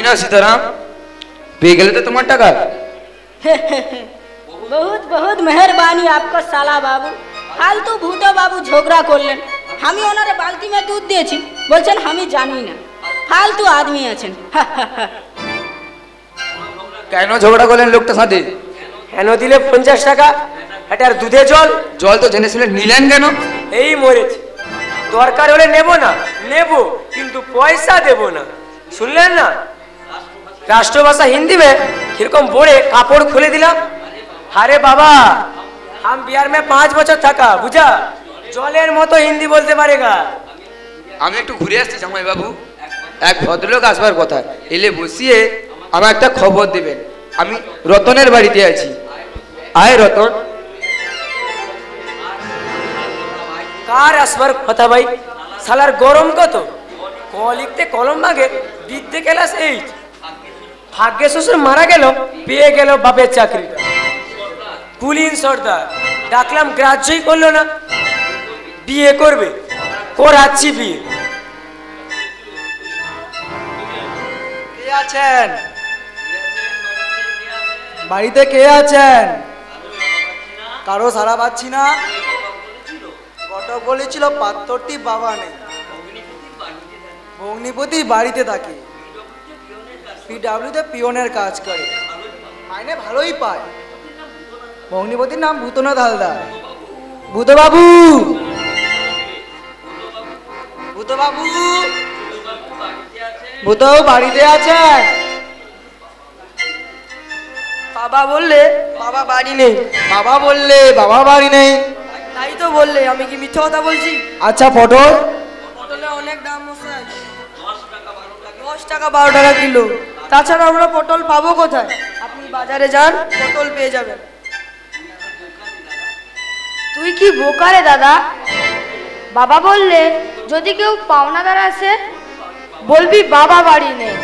না सीताराम, পেয়ে গেলে তো তোমার টাকা। बहुत बहुत मेहरबानी आपको साला बाबू। फालतू भूतो बाबू झगड़ा করলেন। আমি ওনারে বালতি মে দুধ দিয়েছি, বলছেন আমি জানি না। ফালতু আদমি আছেন। কেন ঝগড়া করলেন লোকটার সাথে? কেন দিলে 50 টাকা, এটার দুধে জল। জল তো জেনে শুনে নিলেন কেন? এই মরেছে, দরকার হলে নেব না, নেব কিন্তু পয়সা দেব না। শুনলেন না, রাষ্ট্রভাষা हिंदी में কিরকম বড়ে কাপড় খুলে দিলাম। আরে বাবা, हम बिहार में 5 বছর থাকা, বুঝা, জলের মতো হিন্দি বলতে পারেগা। আমি একটু ঘুরে আসছি জামাই বাবু, এক ভদ্রলোক আসবার কথা, এলে বসিয়ে আমার একটা খবর দেবেন। আমি রতনের বাড়িতে আছি। আয় রতন। কার আসবার কথা ভাই? শালার গরম কত, ক লিখতে কলম মাগে, বিদ্যে ক্লাস 8। ভাগ্যে শ্বশুর মারা গেল, পেয়ে গেল বাপের চাকরিটা। কুলিন সর্দার ডাকলাম, গ্রাহ্যই করলো না। বিয়ে করবে, করাচ্ছি বিয়ে। কে আছেন বাড়িতে? কে আছেন? কারো সারা পাচ্ছি না। ঘটক বলেছিল পাত্রটি বাবা নেই, ভগ্নিপতি বাড়িতে থাকে, পিডাব্লিউতে পিওনের কাজ করে, মাইনে ভালোই পায়। ভগ্নিপতির নাম ভূতনাথ হালদার। ভূতবাবু, ভূতবাবু, ভূতবাবু বাড়িতে আছেন? বাবা বললে বাবা বাড়ি নেই। বাবা বললে বাবা বাড়ি নেই? তাই তো বললে, আমি কি মিথ্যা কথা বলছি? আচ্ছা, পটল? পটলে অনেক দাম মশাই, 10 টাকা 12 টাকা কিলো। তাছাড়া আমরা পটল পাবো কোথায়? আপনি বাজারে যান, পটল পেয়ে যাবেন। তুই কি বোকা রে দাদা? বাবা বললে যদি কেউ পাওনাদার আসে বলবি বাবা বাড়ি নেই।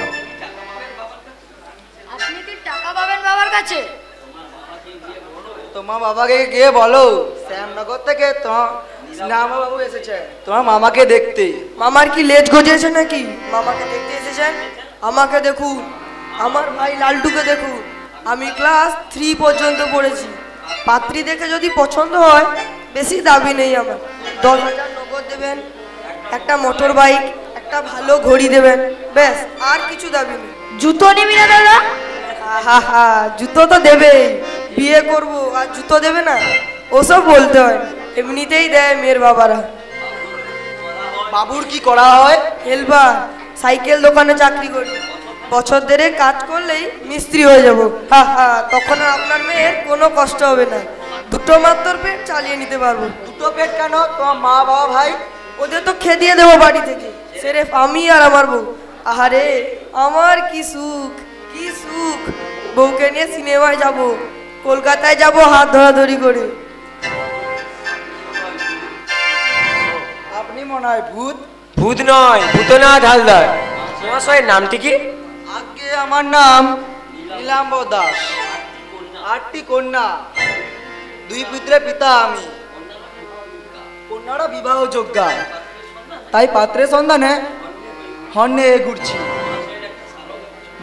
আপনি কি টাকা পাবেন বাবার কাছে? তোমার বাবাকে গিয়ে বলো শ্যামনগর থেকে তোমার বাবু এসেছে তোমার মামাকে দেখতে। মামার কি লেজ গজিয়েছে নাকি? মামাকে দেখতে এসেছেন? আমাকে দেখুন, আমার ভাই লালটুকে দেখুন। আমি ক্লাস 3 পর্যন্ত পড়েছি। পাত্রী দেখে যদি পছন্দ হয়, বেশি দাবি নেই আমার। 10,000 নগদ দেবেন, একটা মোটর বাইক, একটা ভালো ঘড়ি দেবেন, ব্যাস, আর কিছু দাবি নেই। জুতো নিবি না দাদা? হা হা, জুতো তো দেবেই। বিয়ে করব আর জুতো দেবে না, ওসব বলতে হয়, এমনিতেই দেয় মেয়ের বাবারা। বাবুর কি করা হয়? হেলপার, সাইকেল দোকানে চাকরি করি। বছর ধরে কাজ করলেই মিস্ত্রি হয়ে যাব। হা হা, তখন আর আপনার মেয়ের কোনো কষ্ট হবে না। দুটো মাত্র পেট চালিয়ে নিতে পারবো। দুটো পেট কেন? তোমার মা বাবা ভাই? ওদের তো খেদিয়ে দেবো বাড়ি থেকে, সেরেফ আমি আর আমার বউ। আহারে, আমার কি সুখ, কি সুখ। বউকে নিয়ে সিনেমায় যাব, কলকাতায় যাব হাত ধরাধরি করে। আপনি মনে হয় ভূত? ভূত নয়, ভূতনাথ হালদার। মহাশয়ের নামটি কি? আগে আমার নাম নীলাম্ব দাস। 8টি কন্যা, 2 পুত্রের পিতা আমি। কন্যারা বিবাহ যোগ্যা, তাই পাত্রের সন্ধানে হর্নে ঘুরছি।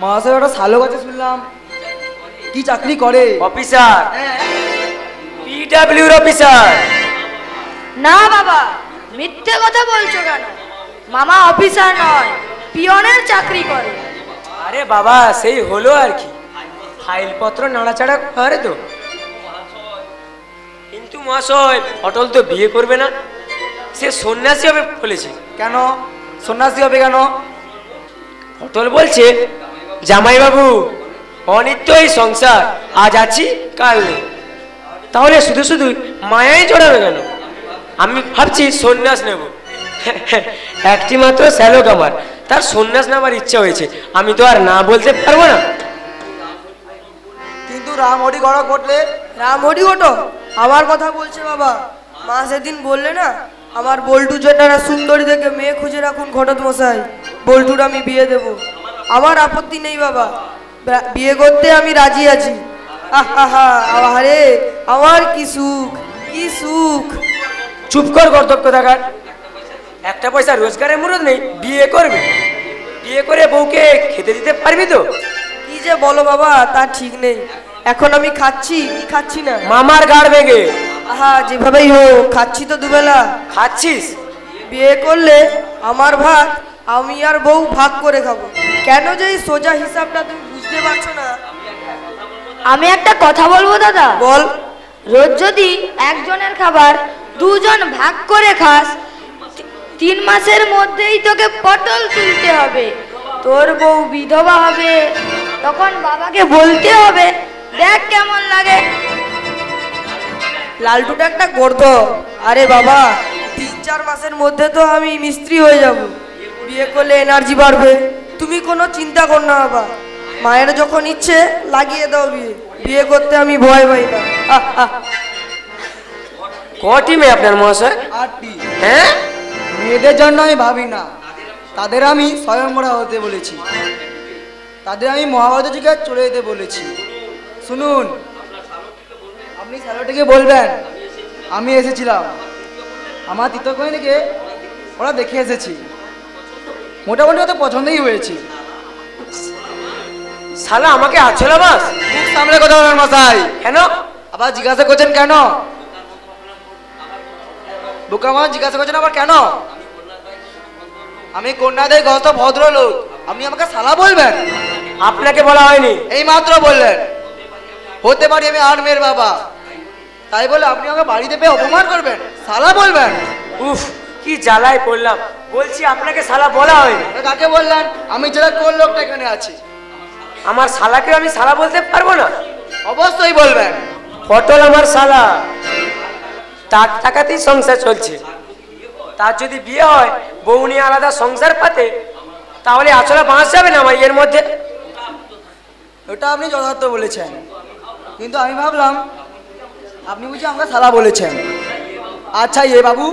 মহাশয় ওটা শালক আছে শুনলাম, কি চাকরি করে? অফিসার, পিডাব্লিউর অফিসার। না বাবা, মিথ্যে কথা বলছো কেন? মামা অফিসার নয়, পিয়নের চাকরি করে। আরে বাবা, সেই হলো আর কি, ফাইলপত্র নাড়াচাড়া করে তো। কিন্তু মহাশয়, পটল তো বিয়ে করবে না, সে সন্ন্যাসী হবে বলেছে। কেন সন্ন্যাসী হবে কেন? পটল বলছে, জামাইবাবু, অনিত্যই সংসার, আজ আছি কাল নেই, তাহলে শুধু শুধু মায়াই জড়াবে কেন? আমি ভাবছি সন্ন্যাস নেব। একটি মাত্র শ্যালক আমার, তার সন্ন্যাস নেওয়ার ইচ্ছা হয়েছে, আমি তো আর না বলতে পারবো না। কিন্তু রামহরি গড় ঘটলে? রামহরি ওটো আমার কথা বলছে বাবা। মা সেদিন বললে না, আমার বল্টুর জন্য একটা সুন্দরী দেখে মেয়ে খুঁজে রাখুন ঘটক মশাই, বল্টুর আমি বিয়ে দেব। আমার আপত্তি নেই বাবা, বিয়ে করতে আমি রাজি আছি। আহা, আরে আমার কি সুখ, কি সুখ। চুপ কর গর্দব কোথাকার, একটা পয়সা রোজগারের মুরত নেই, বিয়ে করবে? বিয়ে করে বউকে খেতে দিতে পারবি তো? কি যে বলো বাবা, তা ঠিক নেই। এখন আমি খাচ্ছি কি খাচ্ছি না? মামার গাড় ভেঙে আহা, যেভাবেই হোক খাচ্ছি তো দুবেলা। খাচ্ছিস? বিয়ে করলে আমার ভাত আমি আর বউ ভাগ করে খাবো। কেন যে এই সোজা হিসাবটা তুমি বুঝতে পারছো না? আমি একটা কথা বলবো দাদা। বল। রোজ যদি একজনের খাবার দুজন ভাগ করে খাস, 3 মাসের মধ্যেই তোকে পটল তুলতে হবে। তোর বউ বিধবা হবে, তখন বাবাকে বলতে হবে, দেখ কেমন লাগে। লালটুটা একটা গর্দ। আরে বাবা, 3-4 মাসের মধ্যে তো আমি মিস্ত্রি হয়ে যাব। বিয়ে করলে এনার্জি বাড়বে। তুমি কোনো চিন্তা কর না বাবা, মায়ের যখন ইচ্ছে লাগিয়ে দাও বিয়ে। বিয়ে করতে আমি ভয় পাই না। কটি মেয়ে আপনার মহাশয়? 8টি। হ্যাঁ? মেয়েদের জন্য আমি ভাবি না, তাদের আমি স্বয়ংবরা হতে বলেছি। তাদের আমি মহাভারত যুগে চলে যেতে বলেছি। শুনুন, আপনি স্যালোটিকে বলবেন আমি এসেছিলাম। আমার তীর্থকোণীকে ওরা দেখে এসেছি, মোটামুটি ওদের পছন্দই হয়েছে। শালা আমাকে আছলা বাস? মুখ সামলে কথা বলেন মশাই। কেন? আবার জিজ্ঞাসা করছেন কেন? বোকা মানুষ জিজ্ঞাসা করছেন আবার কেন? আমি কন্যাদের গত ভদ্রলোক, আপনি আমাকে শালা বলবেন? আপনাকে বলা হয়নি। এই মাত্র বললেন। হতে পারি আমি আর মেয়ের বাবা, তাই বলে আপনি আমাকে বাড়িতে পেয়ে অপমান করবেন, শালা বলবেন? উফ, কি জ্বালায় পড়লাম। বলছি আপনাকে শালা বলা হয়নি। তা কাকে বললেন? আমি যেটা কোন লোকটা এখানে আছি। আমার শালাকে আমি শালা বলতে পারবো না? অবশ্যই বলবেন। পটল আমার শালা, তার টাকাতেই সংসার চলছে। তার যদি বিয়ে হয়, বউ নিয়ে আলাদা সংসার পাতে, তাহলে আসলে বাঁশ যাবে না আমার এর মধ্যে। ওটা আপনি যথার্থ বলেছেন, কিন্তু আমি ভাবলাম আপনি বুঝি আমাকে শালা বলেছেন। আচ্ছা এ বাবু।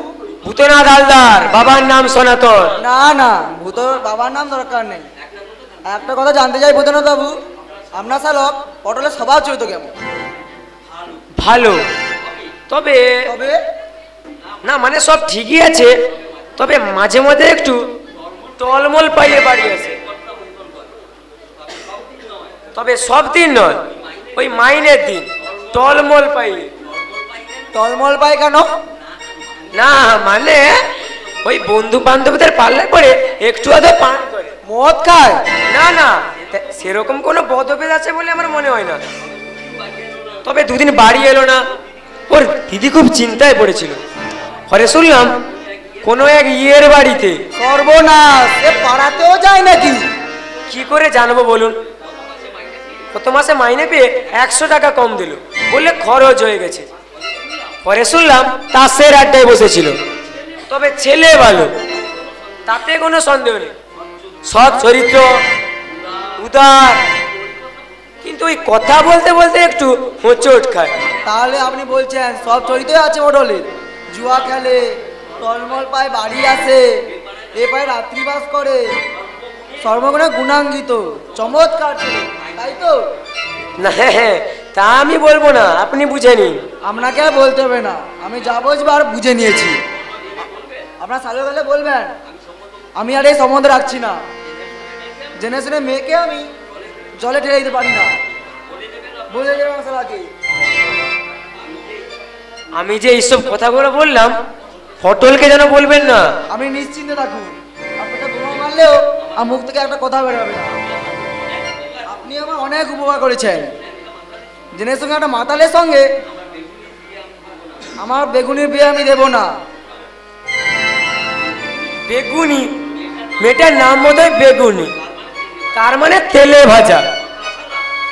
ভূতনাথ হালদার, বাবার নাম সনাতন। না না, ভূতর বাবার নাম দরকার নেই। একটা কথা জানতে চাই ভূতনাথ বাবু, আপনার শালক পটলের স্বভাব চরিত্র কেমন? ভালো, তবে তবে না মানে সব ঠিকই আছে, তবে মাঝে মধ্যে একটু টলমল পাইয়ে বাড়ি আসে। তবে সব দিন নয়, ওই মাইনের দিন টলমল পাইয়ে। টলমল পায় কেন? না মানে ওই বন্ধু বান্ধবদের পাল্লা করে একটু আধো পান করে। মদ খায়? না না, সেরকম কোনো বদভেদ আছে বলে আমার মনে হয় না। তবে দুদিন বাড়ি এলো না, ওর দিদি খুব চিন্তায় পড়েছিল। পরে শুনলাম কোনো এক ইয়ের বাড়িতে। সর্বনাশ, এ পাড়াতেও যায় নাকি? কি করে জানবো বলুন? গত মাসে মাইনে পেয়ে 100 টাকা কম দিল, বললে খরচ হয়ে গেছে। পরে শুনলাম তাসের আড্ডায় বসেছিল। তবে ছেলে ভালো, তাতে কোনো সন্দেহ নেই। সৎ চরিত্র, উদার, কিন্তু ওই কথা বলতে বলতে একটু হোঁচট খায়। তাহলে আপনি বলছেন সব চরিত্রই আছে পটলের? জুয়া খেলে, টলমল পায় বাড়ি আসে, এ পায় রাত্রিবাস করে, সর্বগুণে গুণাঙ্গিত, চমৎকার ছেলে, তাই তো? না হ্যাঁ, তা আমি বলবো না, আপনি বুঝে নিন। আপনাকে আর বলতে হবে না, আমি যা বুঝবো আর বুঝে নিয়েছি। আপনার সালে গেলে বলবেন আমি আর এই সম্বন্ধে রাখছি না। জেনে শুনে মেয়েকে আমি জলে ঠেলে দিতে পারি না, বুঝে যাবে মশালাকে। আমি যে এইসব কথাগুলো বললাম, পটলকে যেন বলবেন না। আমি নিশ্চিন্তে থাকুন, আপনাকে বোমা মারলেও আমার মুখ থেকে একটা কথা বেরোবে না। আপনি আমার অনেক উপকার করেছেন। জেনের সঙ্গে একটা মাতালের সঙ্গে আমার বেগুনির বিয়ে আমি দেব না। বেগুনি? মেয়েটার নাম বোধহয় বেগুনি, তার মানে তেলে ভাজা।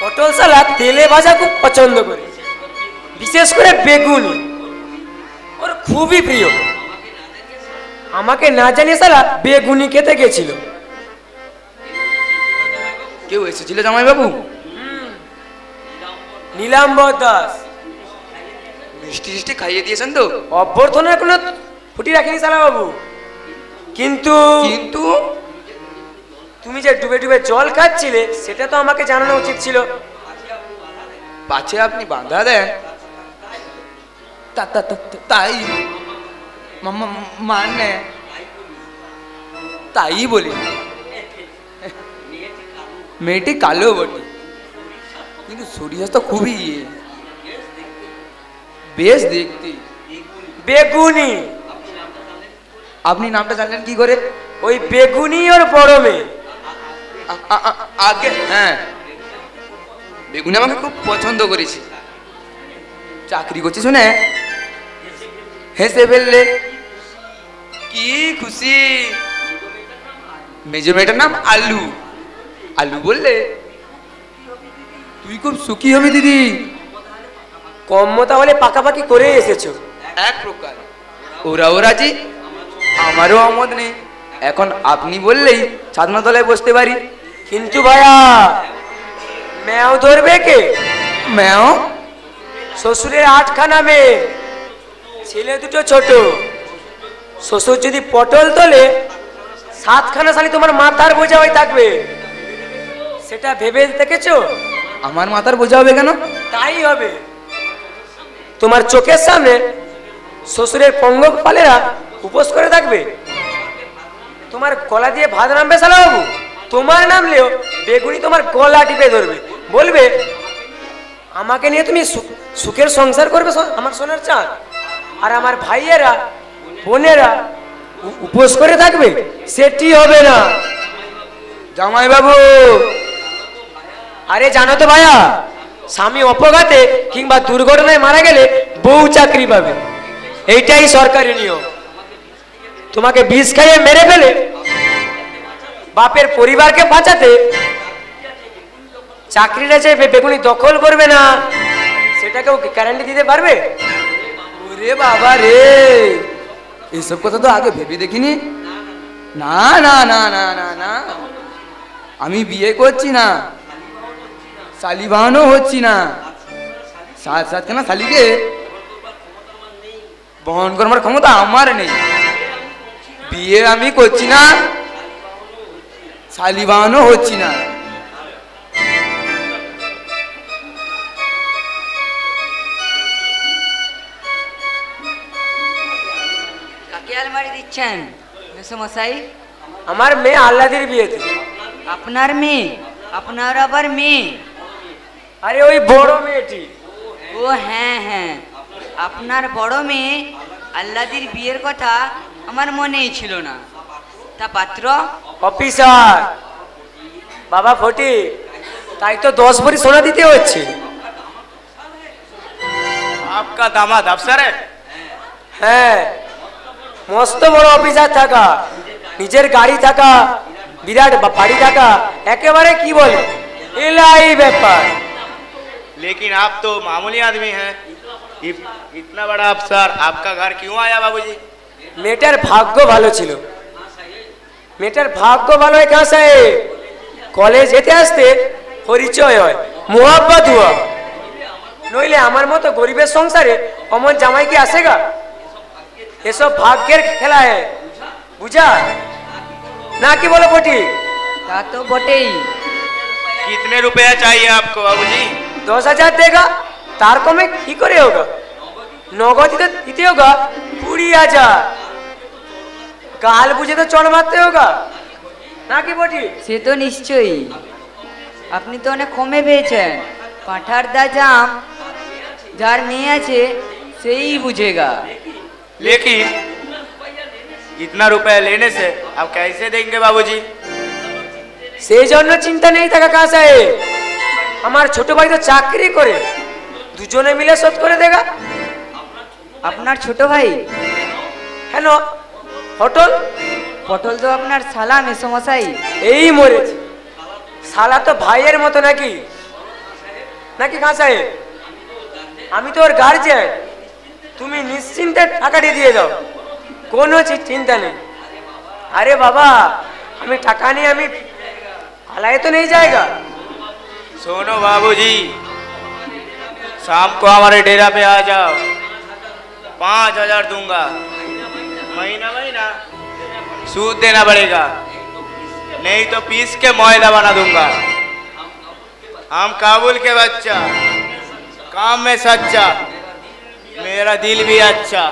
পটল শালা তেলে ভাজা খুব পছন্দ করে, বিশেষ করে বেগুনি ওর খুবই প্রিয়। আমাকে না জানিয়ে শালা বেগুনি খেতে গেছিল। কেউ এসেছিল জামাইবাবু? নীলাম্বর দাস। মিষ্টি টিষ্টি খাইয়ে দিয়েছেন তো? অভ্যর্থনার কোনো ফুটি রাখিনি শালা বাবু, কিন্তু কিন্তু তুমি যে ডুবে ডুবে জল খাচ্ছিলে সেটা তো আমাকে জানানো উচিত ছিল। পাছে আপনি বাধা দেন, তাই মানে তাই বলি। মেয়েটি কালো বটে, কিন্তু শরীর স্বাস্থ্য খুবই বেশ দেখতে। বেগুনি। আপনি নামটা জানলেন কি করে? ওই বেগুনি ওর বড় মেয়ে। আগে হ্যাঁ, বেগুনি আমাকে খুব পছন্দ করেছে। চাকরি করছে শুনে হেসে ফেললে। কি খুশি। মেজো মেয়েটার নাম আলু। আলু বললে তুই খুব সুখী হবি দিদি। কম্ম তাহলে পাকাপাকি করে এসেছো। এক প্রকার ওরাও রাজি, আমারও আমোদ নেই। এখন আপনি বললেই ছাদনা তলায় বসতে পারি। কিন্তু ভাইয়া, ম্যাও ধরবে কে? ম্যাও? শ্বশুরের 8খানা মেয়ে, ছেলে দুটো ছোট। শ্বশুর যদি পটল তোলে 7খানা শালি তোমার মাথার বোঝা হয়ে থাকবে। সেটা ভেবে দেখেছো? আমার মাথার বোঝা হবে কেন? তাই হবে। তোমার চোখের সামনে শ্বশুরের পঙ্গপালেরা উপোস করে থাকবে। তোমার গলা দিয়ে ভাত নামবে শালা বাবু। তোমার নামলেও বেগুনি তোমার গলা টিপে ধরবে, বলবে আমাকে নিয়ে তুমি সুখের সংসার করবে আমার সোনার চাঁদ, আর আমার ভাইয়েরা বোনেরা উপোস করে থাকবে। সেটি হবে না জামাই বাবু। আরে জানো তো ভাইয়া, স্বামী অপঘাতে কিংবা দুর্ঘটনায় মারা গেলে বউ চাকরি পাবে, এইটাই সরকারি নিয়ম। তোমাকে বিষ খাইয়ে মেরে ফেলে বাপের পরিবারকে বাঁচাতে চাকরিটা যে বেগুনি দখল করবে না, সেটা কেউ গ্যারান্টি দিতে পারবে? ওরে বাবা রে, এইসব কথা তো আগে ভেবে দেখিনি। না না না না না না, আমি বিয়ে করছি না, শালি বাহানো হচ্ছি না। 7-7খানা শালিকে বহন করবার ক্ষমতা আমার নেই। বিয়ে আমি করছি না, শালি বাহানো হচ্ছি না। কাকে আলমারি দিচ্ছেন মেসোমশাই? আমার মেয়ে আল্লাদির বিয়েতে। আপনার মেয়ে? আপনার আবার মেয়ে? আরে ওই বড় মেয়েটি। ও হ্যাঁ হ্যাঁ, আপনার বড় মেয়ে আল্লাদির বিয়ের কথা আমার মনেই ছিল না। তা পাত্র? অফিসার বাবা ফটি, তাই তো 10 ভরি সোনা দিতে হচ্ছে। आपका दामाद अफसर है? হ্যাঁ, মস্ত বড় অফিসার থাকা, নিজের গাড়ি থাকা, বিরাট বাড়ি থাকা, একেবারে কি বলে এলাই ব্যাপার। लेकिन आप तो मामूली आदमी हैं। इतना बड़ा अफसर आपका घर क्यों आया बाबूजी? মেয়েটার ভাগ্য ভালো ছিল। মেয়েটার ভাগ্য ভালো হয় কাঁ সাহেব, কলেজ যেতে আসতে পরিচয় হয়, মোহাব্বত হুয়া। নইলে আমার মতো গরিবের সংসারে অমন জামাই কি আসেগা? এসব ভাগ্যের খেলা হয়, বুঝা না? কি বলো পটি? তা তো বটেই। कितने रुपया चाहिए आपको बाबूजी? 10,000 देगा, तार कमे की करे होगा? नगद दिते होगा 20,000। गाल बुझे तो चढ़ मारते होगा ना কি বটি? সে তো নিশ্চয়ই। আপনি তো অনেক কমে পেয়েছেন। পাঁঠার দাম যার মেয়ে আছে সেই বুঝেগা। लेकिन इतना रुपया लेने से आप कैसे देंगे बाबूजी? সেই জন্য চিন্তা নেই থাকা কাঁ সাহেব, আমার ছোট ভাই তো চাকরি করে, দুজনে মিলে শোধ করে দেগা। আপনার ছোট ভাই? কেন হোটেল? পটল তো আপনার শালা মেসোমশাই। এই মরেছে শালা তো ভাইয়ের মতো নাকি নাকি কাঁ সাহেব? আমি তো ওর গার্জিয়ান, তুমি নিশ্চিন্তে টাকাটি দিয়ে দাও, কোনো চিন্তা নেই। আরে বাবা, আমি টাকা নিয়ে আমি হালায় তো नहीं जाएगा। सुनो बाबूजी, शाम को हमारे डेरा पे आ जाओ, 5,000 दूंगा। महीना महीना सूद देना पड़ेगा, नहीं तो पीस के मोयला बना दूंगा। हम काबुल के बच्चा, काम में सच्चा, मेरा दिल भी अच्छा।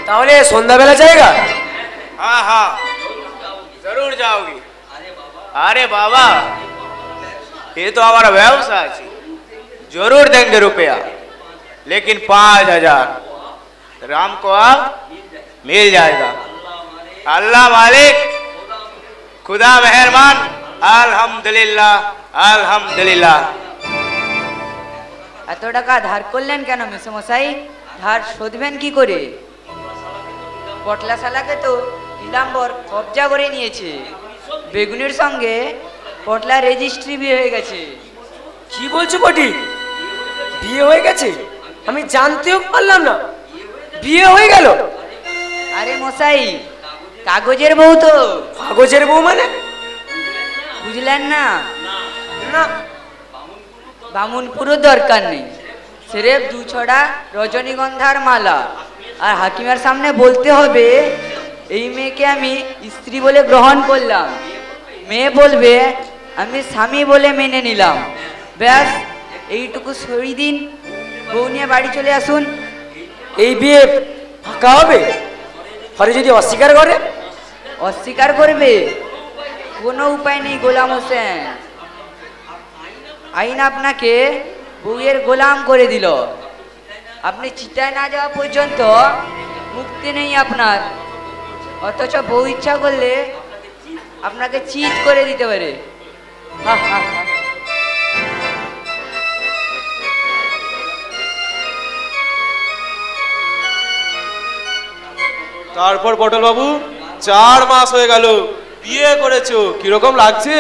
তাহলে সন্ধ্যাবেলা जाएगा? हाँ हाँ जरूर जाओगी। अरे बाबा, ये तो हमारा व्यवसाय है, जरूर देंगे रुपया, लेकिन 5,000 राम को आप मिल जाएगा। अल्लाह मालिक, खुदा मेहरबान, अल्हम्दुलिल्लाह अल्हम्दुलिल्लाह। এত টাকা ধার করলেন কেন মেসোমশাই? ধার শোধবেন কি করে? পটলা শালাকে তো নীলাম্বর কবজা করে নিয়েছে। বেগুনের সঙ্গে পটলা রেজিস্ট্রি বিয়ে হয়ে গেছে। কি বলছো বটি? বিয়ে হয়ে গেছে? আমি জানতেও পারলাম না, বিয়ে হয়ে গেল। আরে মশাই, কাগজের বউ তো। কাগজের বউ মানে? বুঝলেন না? না। বামুন পুরো দরকার নেই, সিরেফ 2 ছড়া রজনীগন্ধার মালা, আর হাকিমের সামনে বলতে হবে এই মেয়েকে আমি স্ত্রী বলে গ্রহণ করলাম। মেয়ে বলবে আমি স্বামী বলে মেনে নিলাম। ব্যাস, এইটুকু সই দিন, বউ নিয়ে বাড়ি চলে আসুন। এই বিয়ে ফাঁকা হবে? পরে যদি অস্বীকার করে? অস্বীকার করবে? কোনো উপায় নেই গোলাম হোসেন, আইন আপনাকে বউয়ের গোলাম করে দিল। আপনি চিতায় না যাওয়া পর্যন্ত মুক্তি নেই আপনার। অথচ বউ ইচ্ছা করলে আপনাকে চিট করে দিতে পারে। হা, হা, হা। তারপর পটল বাবু, 4 মাস হয়ে গেল বিয়ে করেছো, কিরকম লাগছে?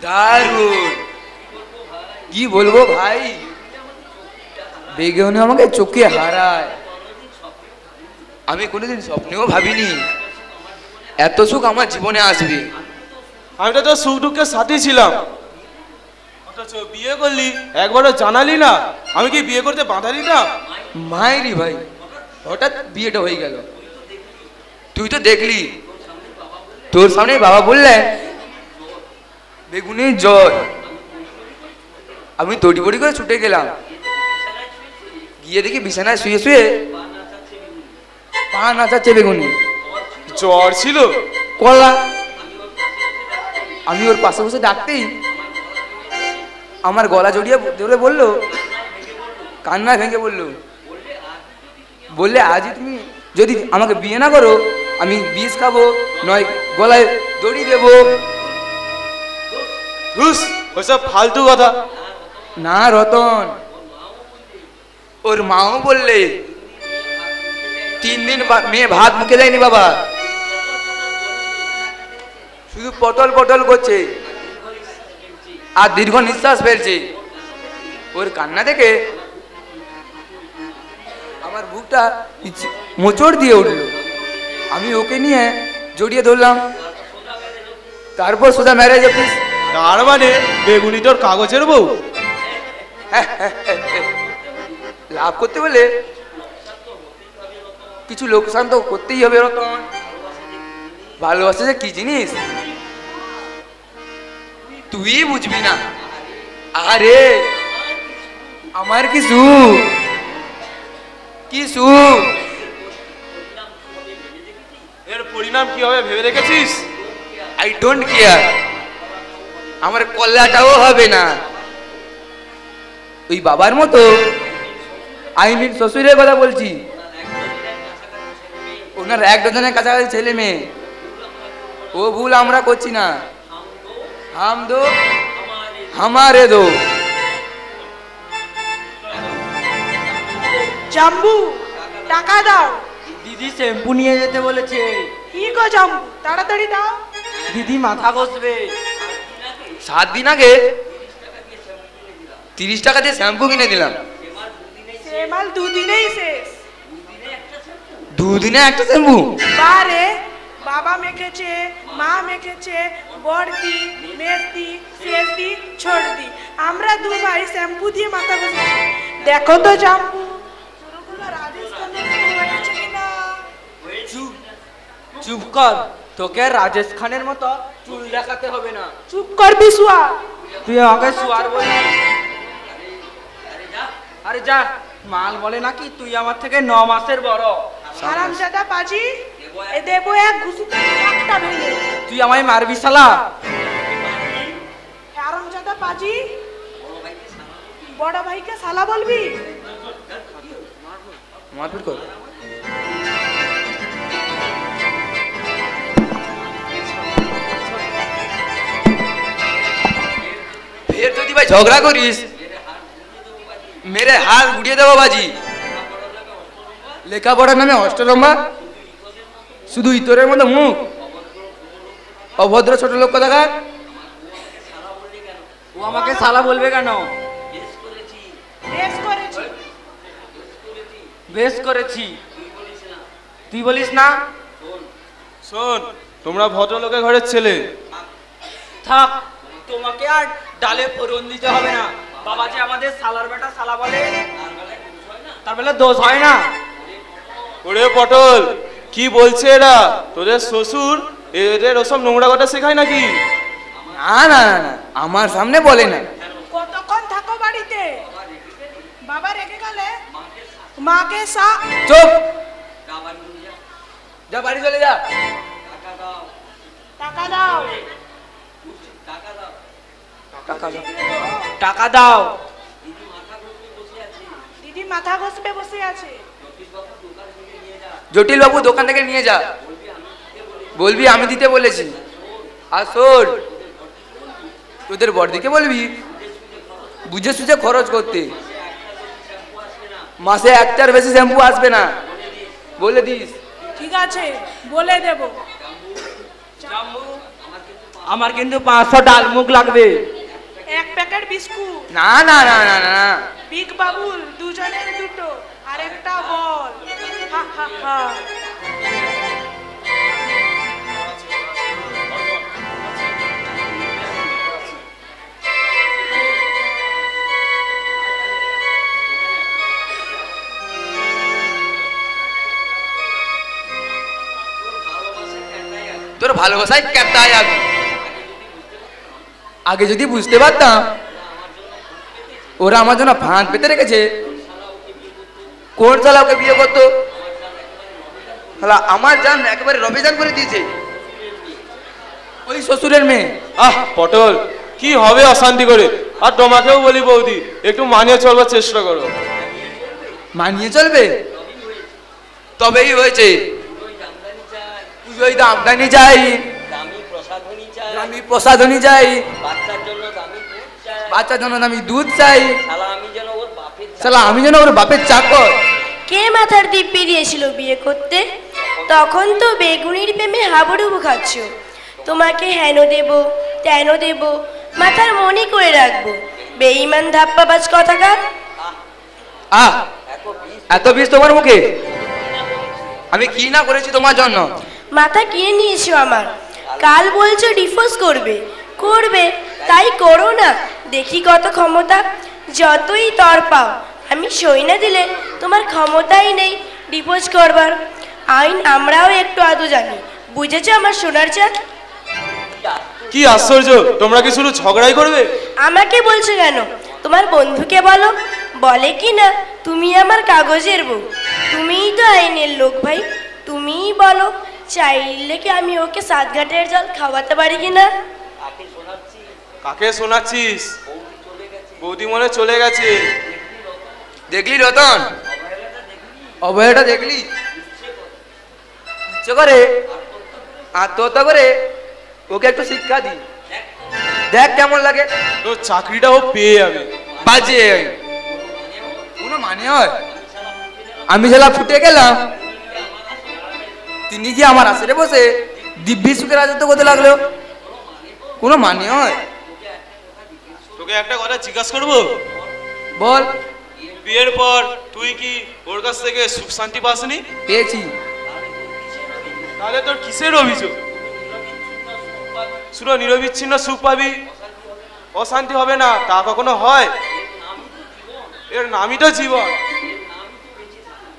দারুণ, কি বলবো ভাই, বেগুনি আমাকে চোখে হারায়। আমি কোনোদিন স্বপ্নেও ভাবিনি এত সুখ আমার জীবনে আসবে। আমি তো তোর সুখ দুঃখের সাথে ছিলাম, অথচ বিয়ে করলি, একবারও জানালি না। আমি কি বিয়ে করতে বাঁধালি না? মায়েরি ভাই, হঠাৎ বিয়েটা হয়ে গেল। তুই তো দেখলি, তোর সামনে বাবা বললেন বেগুনি জ্বর। আমি তড়ি বড়ি করে ছুটে গেলাম, গিয়ে দেখি বিছানায় শুয়ে শুয়ে পা নাচাচ্ছে বেগুনি। জ্বর ছিল? কলা। আমি ওর পাশে বসে ডাকতেই আমার গলা জড়িয়ে ধরে বললো, কান্না ভেঙে বললো, বললে আজই তুমি যদি আমাকে বিয়ে না করো, আমি বিষ খাবো, নয় গলায় দড়ি দেবো। ধুস, ওসব ফালতু কথা। না রতন, ওর মাও বললে 3 দিন মেয়ে ভাত মুখে দেয়নি বাবা, শুধু পটল পটল করছে আর দীর্ঘ নিঃশ্বাস ফেলছে। ওর কান্না দেখে আমার বুকটা মোচড় দিয়ে উঠলো। আমি ওকে নিয়ে জড়িয়ে ধরলাম, তারপর সোজা ম্যারেজ অফিস। তার মানে বেগুনি তোর কাগজের বউ? লাভ করতে হলে কিছু লোকসান তো করতেই হবে রতন। ভালোবাসা যে কি জিনিস তুই বুঝবি না। আরে আমার কি সুখ, কি সুখ। এর পরিণাম কি হবে ভেবে রেখেছিস? আই ডোন্ট কেয়ার, আমার কল্যাটাও হবে না। ওই বাবার মতো আইনের শ্বশুরের কথা বলছি, ওনার 1 ডজনের কাছাকাছি ছেলে মেয়ে। ও ভুল আমরা করছি না। হাম দো হামারে দো। জাম্বু, টাকা দাও। দিদি শ্যাম্পু নিয়ে যেতে বলেছে। কি গো জাম্বু, তাড়াতাড়ি দাও। দিদি মাথা ঘষবে। 7 দিন আগে 30 টাকা দিয়ে শ্যাম্পু কিনে দিলাম, সে মাল 2 দিনেই শেষ। 2 দিনে একটা শ্যাম্পু? বারে, বাবা মেখেছে, মা মেখেছে, বড়দি, মেজদি, শেষদি, ছোটদি, আমরা 2 ভাই শ্যাম্পু দিয়ে মাথা ঘষেছি। দেখো তো জাম্বু, পুরোগুলো রাজস্থানের মতো হয়েছে কিনা। চুপ কর, তোকে রাজেশ খানের মতো চুল দেখাতে হবে না। চুপ কর বিশুয়া। তুই আমাকে শুয়ার বলি? আরে যা, মাল বলে নাকি তুই আমার থেকে 9 মাসের বড়। হারামজাদা পাজি, এ দেবো এক ঘুষিতে একটা ভেঙে। তুই আমায় মারবি শালা? আরামজাদা পাজি, বড় ভাইকে শালা বলবি? মারপিট কর। ফের যদি ভাই ঝগড়া করিস মেরে হাল গুড়িয়ে দেবো বাজি। লেখাপড়ার নামে অষ্টরম্বা, শুধু ইতরের মতো মুখ, অভদ্র ছোট লোক কোথাকার। ও আমাকে শালা বলবে কেন? বেশ করেছি। বেশ করেছি, তুই বলিস না? শোন, তোমরা ভদ্রলোকের ঘরের ছেলে। থাক, তোমাকে আর ডালে ফোড়ন দিতে হবে না। বাবা যে আমাদের শালার বেটা শালা বলে, তার বেলা দোষ হয় না। ওরে পটল, কি বলছে এরা? তোদের শ্বশুর এদের ওসব নোংরা কথা শেখায় নাকি? না না না না, আমার সামনে বলে না। কতক্ষণ থাকো বাড়িতে? বাবা রেগে গেলে মাকে চুপ, যা বাড়ি চলে যা। টাকা দাও। টাকা দাও। দিদি মাথা ঘষবে বসে আছে। জটিল বাবু দোকান থেকে নিয়ে যা, বলবি আমি দিতে বলেছি। আর শোন, তোদের বড়দিকে বলবি বুঝে সুঝে খরচ করতে, মাসে একটার বেশি শ্যাম্পু আসবে না, বলে দিস। ঠিক আছে, বলে দেব। আমার কিন্তু 500 ডাল মুখ লাগবে। এক প্যাকেট বিস্কুট। না না না না না, বিগ বাবুল দুজনের দুটো, আর একটা বল। হা হা হা। তোর ভালোবাসায় ক্যাপটায় আমি আগে যদি বুঝতে পারতাম ওরা আমার জন্য ফাঁদ পেতে রেখেছে, কোন শালা ওকে বিয়ে করতো? শালা আমার জান একেবারে রবিজান করে দিয়েছে ওই শ্বশুরের মেয়ে। আহ পটল, কি হবে অশান্তি করে? আর তোমাকেও বলি বৌদি, একটু মানিয়ে চলবার চেষ্টা করো। মানিয়ে চলবে তবেই হয়েছে। পুজোয় দামদানি চাই, দামি প্রসাধনী চাই, বাচ্চার জন্য দামি দুধ চাই, শালা আমি যেন ওর বাপের চাকর। কে মাথার দিব্যি দিয়েছিল বিয়ে করতে? তখন তো বেগুনির প্রেমে হাবুডুবু খাচ্ছ। তোমাকে হেন দেব তেন দেব, মাথার মনি করে রাখবো। বেঈমান ধাপ্পাবাজ কথাকার। আহ, এত বিষ তোমার মুখে? আমি কি না করেছি তোমার জন্য? মাথা কিনে নিয়েছো আমার। কাল বলছো ডিভোর্স করবে, করবে তাই করো না। দেখি কত ক্ষমতা। যতই তরপাও, আমি সই না দিলে তোমার ক্ষমতাই নেই ডিভোর্স করবার। আইন আমরাও একটু আধো জানি, বুঝেছো আমার সোনার চাঁদ? কি আশ্চর্য, তোমরা কি শুধু ঝগড়াই করবে? আমাকে বলছো কেন? তোমার বন্ধুকে বলো। বলে কি না তুমি আমার কাগজের বউ। তুমিই তো আইনের লোক ভাই, তুমিই বলো চাইলে কি আমি ওকে 7 ঘাটের জল খাওয়াতে পারি কিনা? কাকে শোনাচ্ছিস? বৌদি মনে চলে গেছে। দেখলি রতন, অভয়টা দেখলি? ইচ্ছে করে আত্মহত্যা করে ওকে একটু শিক্ষা দি, দেখ কেমন লাগে। তোর চাকরিটা ও পেয়ে যাবে। বাজে কোনো মানে হয়? আমি যেলা ফুটে গেলাম, তিনি কি আমার আশেপাশে বসে দিব্যি সুখে রাজত্ব করতে লাগলো? কোনো মানে হয়? তোকে একটা কথা জিজ্ঞাসা করবো? বল। বিয়ের পর তুই কি ওর কাছ থেকে সুখ শান্তি পাসনি? পেয়েছি। তাহলে তোর কিসের অভিযোগ? শুধু নিরবিচ্ছিন্ন সুখ পাবি, অশান্তি হবে না, তা কখনো হয়? এর নামই তো জীবন,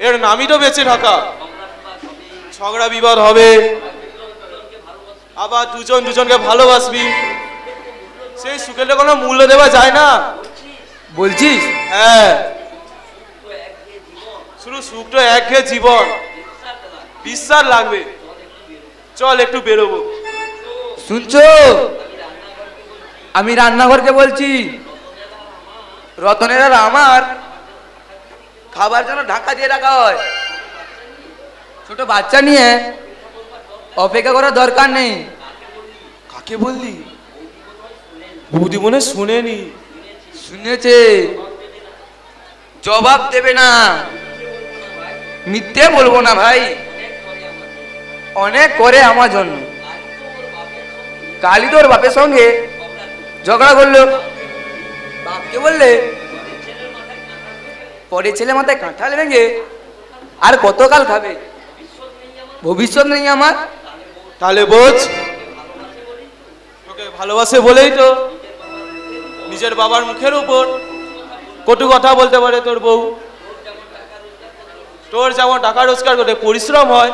এর নামই তো বেঁচে থাকা। ঝগড়া বিবাদ হবে, আবার দুজন দুজনকে ভালোবাসবি, সেই সুখের কোনো মূল্য দেওয়া যায় না। বলছিস? হ্যাঁ, শুধু সুখ তো একঘেয়ে জীবন, বিশ্বাস লাগবে। চল একটু বেরোবো। শুনছো? আমি রান্নাঘরকে বলছি। রতনের আর আমার খাবার জন্য ঢাকা দিয়ে রাখা হয়। ছোট বাচ্চা নিয়ে অপেক্ষা করার দরকার নেই। কাকে বললি? বৌদি মনে শুনেনি। শুনেছে, জবাব দেবে না। মিথ্যে বলবো না ভাই, অনেক করে আমার জন্য। কালি তোর বাপের সঙ্গে ঝগড়া করলো, বাপকে বললে পরে ছেলে মাথায় কাঁঠাল ভেঙে আর কতকাল খাবে? ভবিষ্যৎ নেই আমার। তাহলে বোঝ, তোকে ভালোবাসে বলেই তো নিজের বাবার মুখের উপর কটু কথা বলতে পারে তোর বউ। তোর যেমন টাকা রোজগার করতে পরিশ্রম হয়,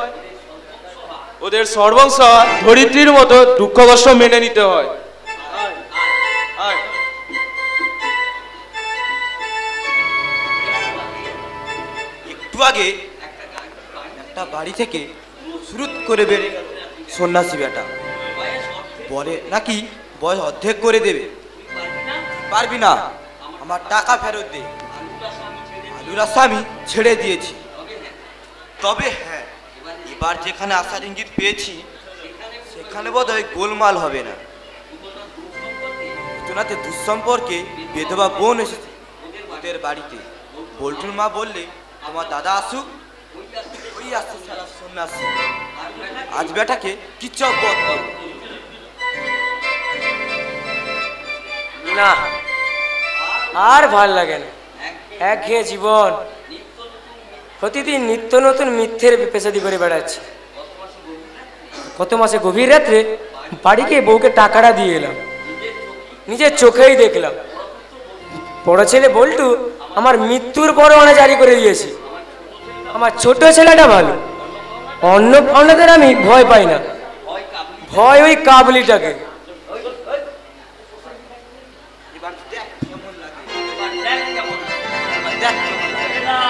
ওদের সর্বংশ ধরিত্রীর মতো দুঃখ কষ্ট মেনে নিতে হয়। আয়। একটু আগে একটা বাড়ি থেকে শুরুত করে বেড়ে গেল সন্ন্যাসী বেটা, বলে নাকি বয়স অর্ধেক করে দেবে। পারবি না, আমার টাকা ফেরত দে। আলুর আশা আমি ছেড়ে দিয়েছি। তবে হ্যাঁ, এবার যেখানে আশার ইঙ্গিত পেয়েছি সেখানে বোধহয় গোলমাল হবে না। ঘটনাতে দুঃসম্পর্কে বেধবা বোন এসেছে ওদের বাড়িতে। বল্টুর মা বললে আমার দাদা আসুক, ওই আসছে সারা সন্ন্যাসী। আজ বেটাকে কিচ্ছু না, আর ভাল লাগে না। একঘেয়ে জীবন, প্রতিদিন নিত্য নতুন মিথ্যের পেশাদি করে বেড়াচ্ছে। গত মাসে গভীর রাত্রে বাড়িকে বউকে টাকাটা দিয়ে এলাম, নিজের চোখেই দেখলাম। বড় ছেলে বল্টু আমার মৃত্যুর পরোয়ানা জারি করে দিয়েছে। আমার ছোট ছেলেটা ভালো, অন্যদের আমি ভয় পাই না, ভয় ওই কাবলিটাকে।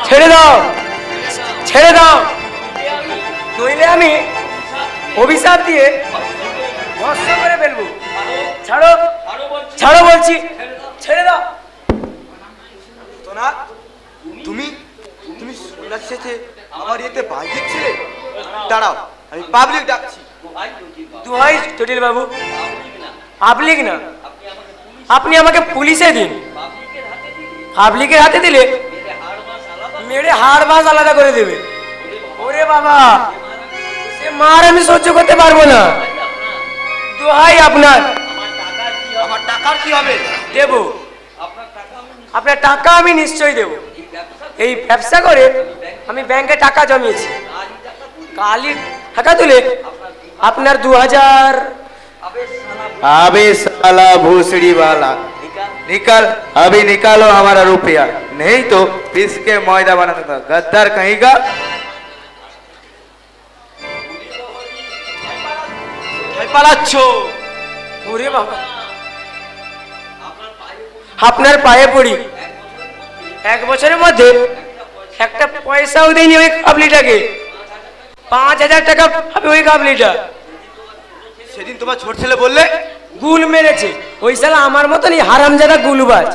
ছেড়ে দাও, ছেড়ে দাও, নইলে আমি অভিশাপ দিয়ে ভস্ম করে ফেলবো। ছাড়ো, ছাড়ো বলছি, ছেড়ে দাও। না, তুমি তুমি সন্ন্যাসী শেষে আমার ইয়েতে বাই দিচ্ছিলে। দাঁড়াও, আমি পাবলিক ডাকছি। দোহাই জটিল বাবু, পাবলিক না, আপনি আমাকে পুলিশে দিন। পাবলিকের হাতে দিলে মেরে হাড় মাস আলাদা করে দেবে। ওরে বাবা, সে মার আমি সহ্য করতে পারবো না। দোহাই আপনার। আমার টাকার কি হবে? দেব, আপনার টাকা আমি নিশ্চয়ই দেব। এই ব্যবসা করে আমি ব্যাংকে টাকা জমিয়েছি। কালি টাকা তুলে আপনার 2000। अबे साला भूसड़ी वाला, निकल, अभी निकालो हमारा रुपया, नहीं तो पीस के मैदा बना दूंगा, गद्दार कहीं का। পালাচ্ছো? ওরে বাবা, আপনার পায়ে পড়ি, 1 বছরের মধ্যে একটা পয়সাও দেয়নি ওই কাবলিটাকে। 5000 টাকা হবে ওই কাবলিটা। সেদিন তোমার ছোট ছেলে বললে গুল মেরেছে, ওই শালা আমার মতনই হারামজাদা গুলবাজ।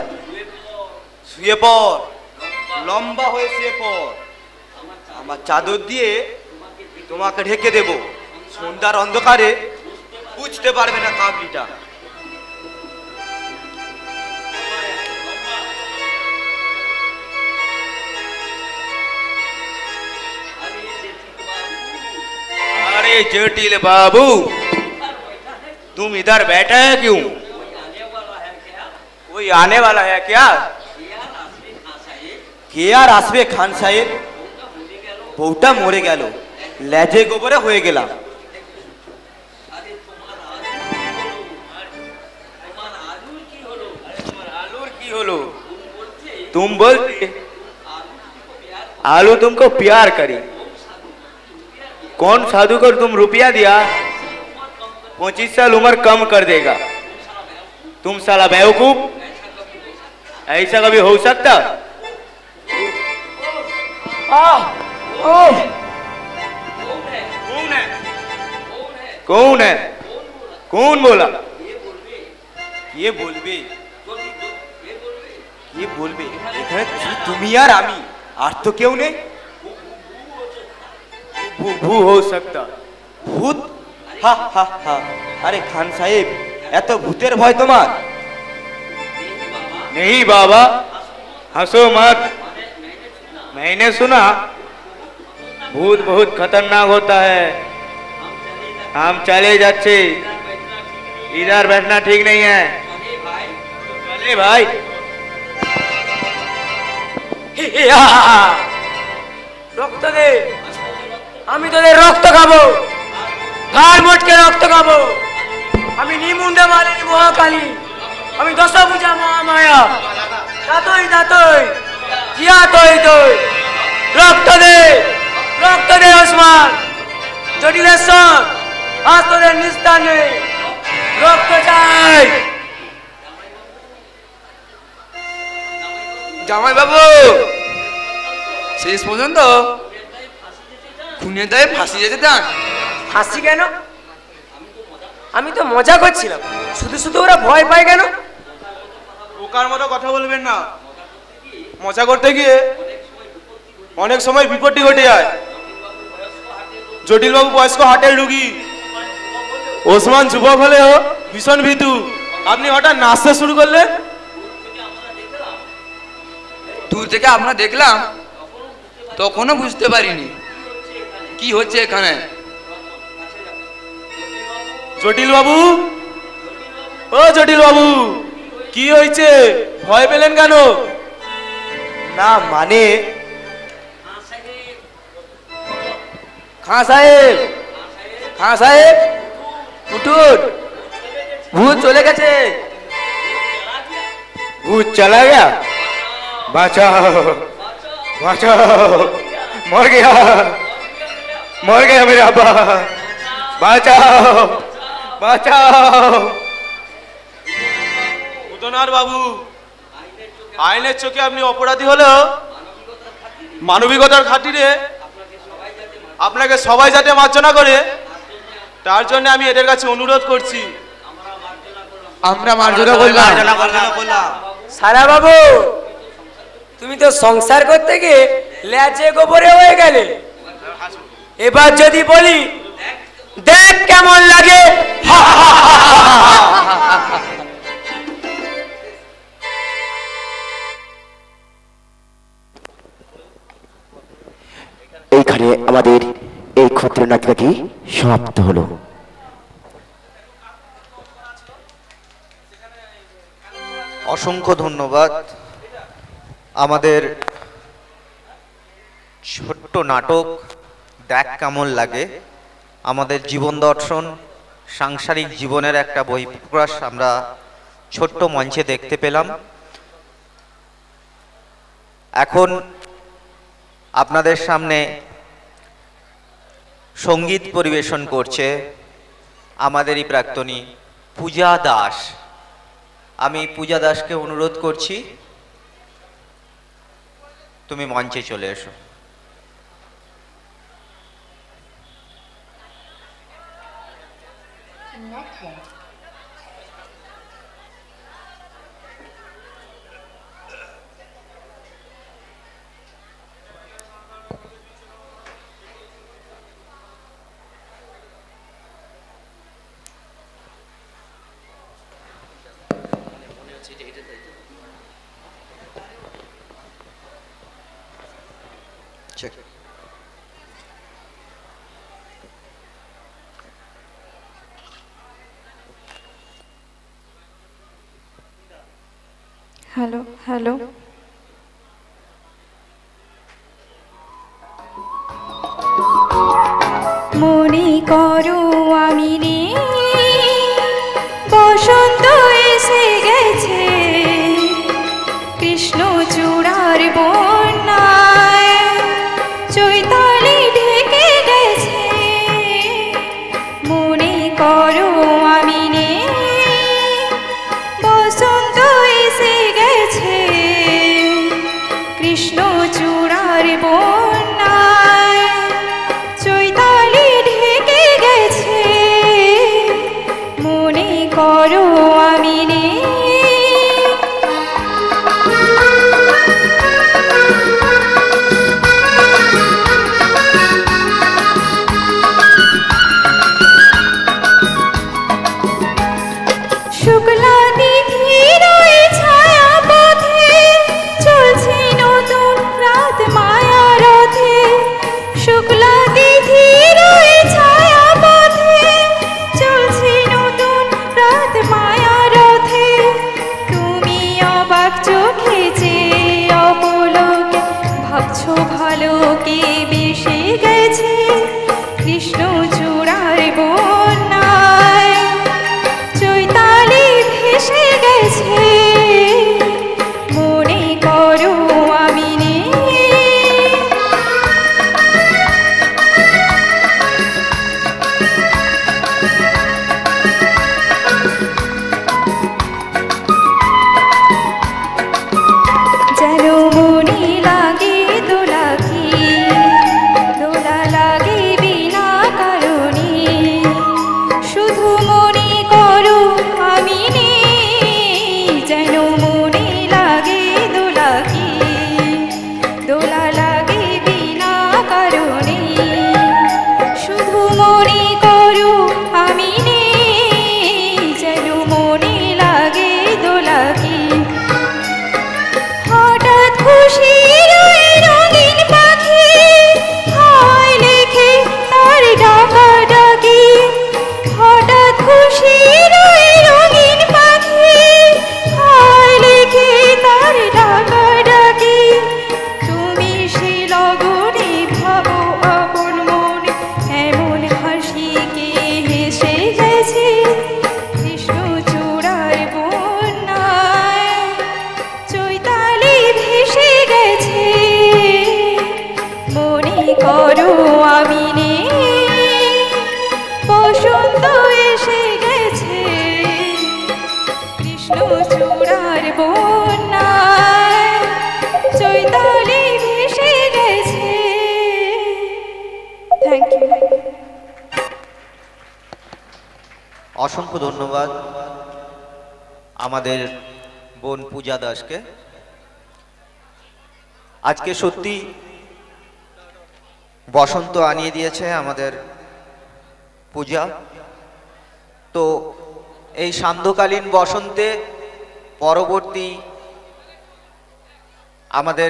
শুয়ে পড়, লম্বা হয়ে শুয়ে পড়। আমার চাদর দিয়ে তোমাকে ঢেকে দেব। সন্ধ্যার অন্ধকারে বুঝতে পারবে না কাবলিটা। अरे जटिल बाबू, तुम इधर बैठा है क्यों? कोई आने वाला है क्या? কে আর আসবে খান সাহেব? বউটা মরে গেল, লেজে গোবরে হয়ে গেলাম। आलू की होलो, तुम बोलते आलू तुमको प्यार करी। कौन साधु को तुम रुपया दिया? 25 साल उम्र कम कर देगा। तुम साला बेवकूफ, ऐसा कभी हो सकता? कौन है? कौन बोला? কে বলবে? কে বলবে? এখানে শুধু তুমি আর আমি, আর তো কেউ নেই। भू हो सकता। ভূত? হা হা হা। আরে খান সাহেব, এত ভূতের ভয় তোমার? नहीं बाबा, हंसो मत। मैंने सुना भूत बहुत खतरनाक होता है। हम चले जाते, इधर बैठना ठीक नहीं है। चले भाई। রক্ত দে, আমি তোদের রক্ত খাবো, ঘাড় মোটকে রক্ত খাবো। আমি নিমুন্ডা মালিনী মহাকালী, আমি দশভুজা মহামায়া, দাতই দাতই, জিয়া তৈ তৈ। রক্ত দে, রক্ত দে ওসমান, জটিলেশ্বর, আজ তোদের নিস্তার নেই, রক্ত চাই। জামাই বাবু, শেষ পর্যন্ত খুনের দায়ে ফাঁসি যেতে চান? হাসি কেন? আমি তো মজা করছিলাম, শুধু শুধু ওরা ভয় পায় কেন? বোকার মতো কথা বলবেন না। মজা করতে গিয়ে অনেক সময় বিপত্তি ঘটে যায়। জটিলবাবু বয়স্ক হার্টের রুগী, ওসমান যুবক হলেও ভীষণ ভীতু। আপনি হঠাৎ নাচতে শুরু করলেন। দূর থেকে আমরা দেখলাম, তখনও বুঝতে পারিনি কি হচ্ছে এখানে। জটিল বাবু, ও জটিল বাবু, কি হয়েছে? ভয় পেলেন কেন? না মানে খাঁ সাহেব, খাঁ সাহেব, উঠুন, ভূত চলে গেছে। भूत चला गया? बचाओ, बचाओ, मर गया, मर गया मेरा अब्बा, बचाओ, बचाओ। উদনার বাবু, আইনের চোখে আপনি অপরাধী হলেও মানবিকতার খাতিরে আপনাকে সবাই যাতে মার্জনা করে, তার জন্য আমি এদের কাছে অনুরোধ করছি। আমরা মার্জনা করলাম। সারা বাবু, তুমি তো সংসার করতে গিয়ে লেজে গোবরে হয়ে গেলে। এবার যদি বলি দেখ কেমন লাগে। এইখানে আমাদের এই ক্ষুদ্র নাটকটি সমাপ্ত হলো। অসংখ্য ধন্যবাদ। আমাদের ছোট্ট নাটক দেখ কেমন লাগে, আমাদের জীবন দর্শন, সাংসারিক জীবনের একটা বহিঃপ্রকাশ আমরা ছোট্ট মঞ্চে দেখতে পেলাম। এখন আপনাদের সামনে সঙ্গীত পরিবেশন করছে আমাদেরই প্রাক্তনী পূজা দাস। আমি পূজা দাসকে অনুরোধ করছি, তুমি মঞ্চে চলে এসো। হ্যালো হ্যালো, মনে করো আমি নেই, বসন্ত এসে গেছে, কৃষ্ণচূড়ার বন্যায় চৈতালি ঢেকে গেছে। মনে করো আমি নেই, বসন্ত এসে গেছে, কৃষ্ণচূড়ার বন্যায় চৈতালি ঢেকে গেছে। অসংখ্য ধন্যবাদ আমাদের বোন পূজা দাসকে। আজকে সত্যি বসন্ত আনিয়ে দিয়েছে আমাদের পূজা। তো এই সান্ধ্যকালীন বসন্তে পরবর্তী আমাদের